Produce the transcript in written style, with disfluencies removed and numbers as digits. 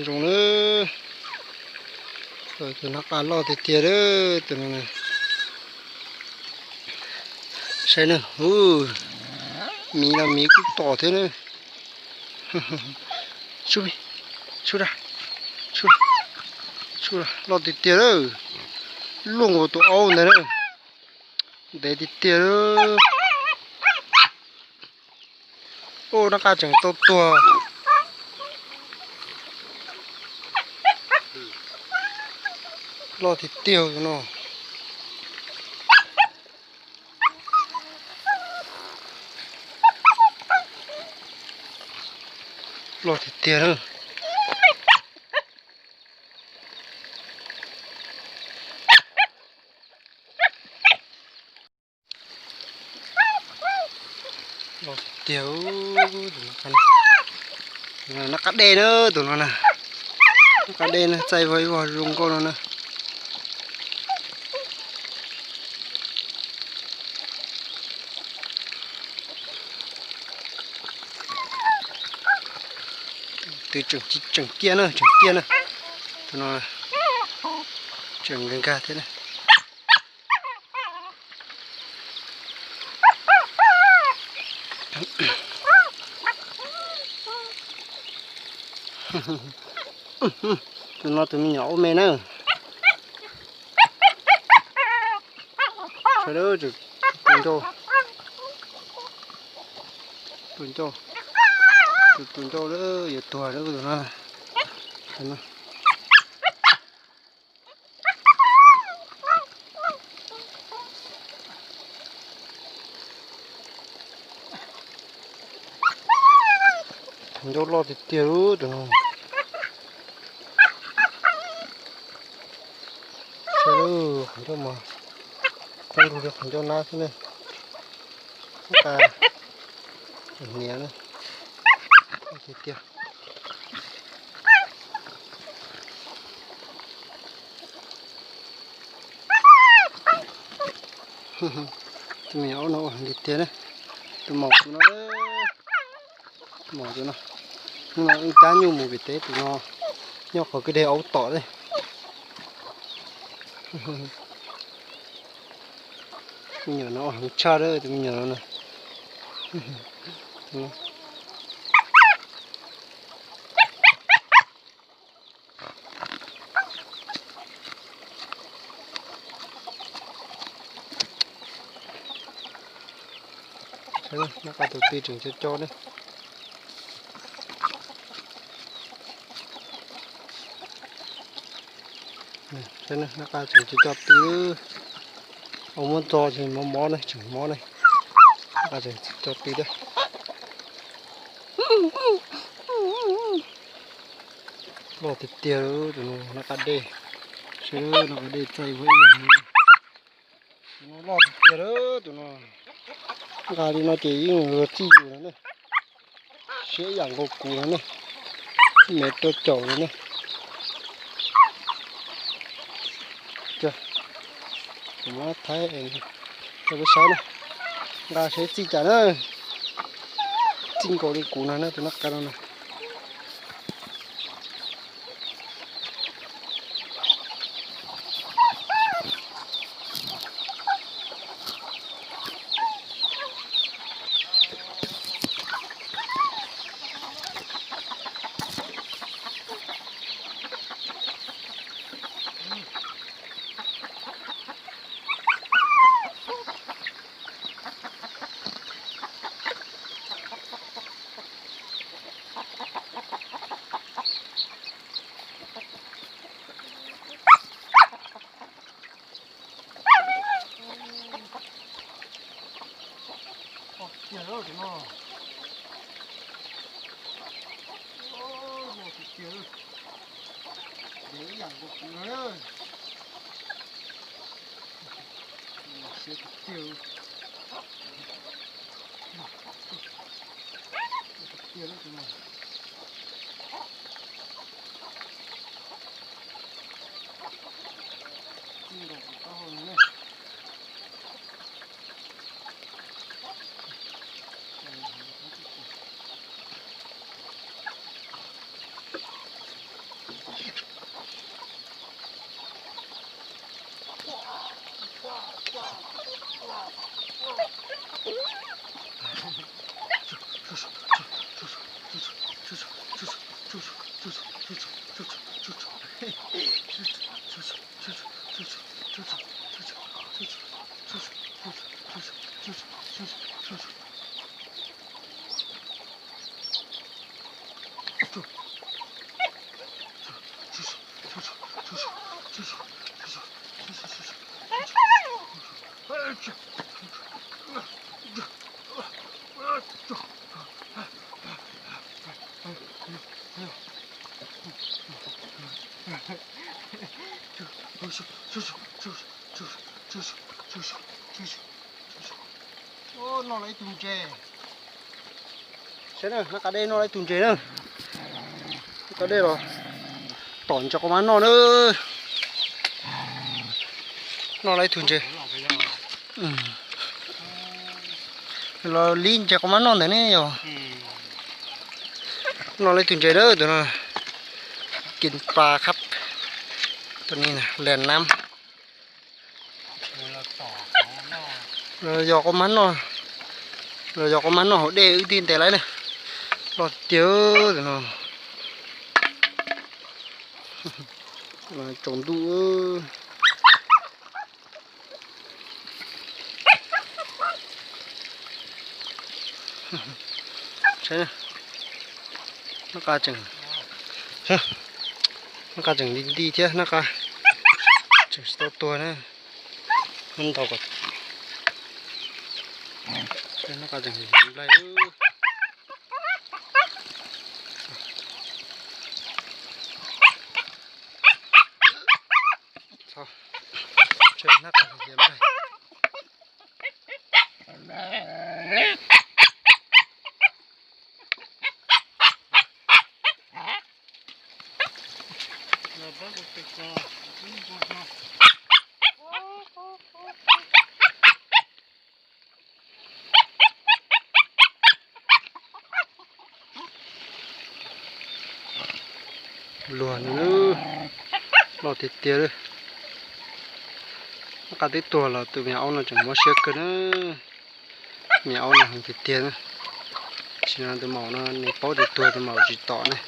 rồng nữa rồi tụi nó cá lo thì tiệt đó tụi nó này xem nữa mí là mí cũng to thế nữa chui chui ra chui chui ra lo thì tiệt đó luôn của tụi âu này nữa để thì tiệt đó ô nó cá chẳng to to lo thịt tiêu cho nó lo thịt tiêu nữa lo thịt tiêu nó cắt đê nữa tụi nó nè nó cắt đê nè chạy với vào rung con nó nè từ chừng kia nữa tụi nó chừng lên ca thế này tụi mình nhỏ mẹ nữa phải đó chứ tuần cho đó giờ tuổi đó tụi nó thằng cho lo thì tiêu tụi nó thằng cho mà không được thằng cho na thế này ta nhẹ nữa thì tiêu tụi mình áo nó thịt tiêu đấy tụi mọc tụi nó mọc tụi nó nhưng mà cá nhiều mùi vị tế tụi nó nhóc khỏi cái đê ấu tỏ đây mình nhớ nó hàng cha đấy tụi mình nhớ nó này thế nó cá đầu tiên trường cho đấy thế này nó cá trường cho từ ông muốn to thì món này chừng món này cá trường cho tí đây lo thịt tiêu tụi nó cá đê chứ nó cá đê chay với nó lo thịt tiêu đó tụi nó gà đi nó chỉ ngựa chi rồi này sẽ dạng gục cù này mẹ cho chậu này chưa nó thấy cho cái sói này gà sẽ chi chả nữa chinh cổ đi cù này tụi nó cắn này Nhiều rồi tụi nó. Một thịt tiêu. Để dạng cục nữa. Sẽ thịt tiêu. Thịt tiêu đó tụi nó. Như là có hơn nữa. Ô, nó lấy tùng chè. Xem nào, nó cá đây nó lấy tùng chè nữa. Cá đây rồi. Tỏn cho con má nó nữa. Nó lấy tùng chè. Nó linh cho con má nó thế này rồi. Nó lấy tùng chè đó, tụi nóกินปลาครับตัวนี้นะแหลนน้ำเราหยอกกับมันเนาะเราหยอกกับมันเนาะเด้อตีนแต่ไรเนี่ยรอเจอเนาะมาจงดูใช่ไหมนักการจังนักการจังดีๆเท่านักการจังตัวนะมันเท่ากับใช่นักการจังไรใช่นักการเยี่ยมไปlùa nữa lò thịt tiệt đấy cá tí tua là tụi mèo nó chẳng có xếp cơ nữa mèo là hàng thịt tiệt nữa chỉ là tụi màu nó này bao thịt tua tụi màu chỉ tỏ này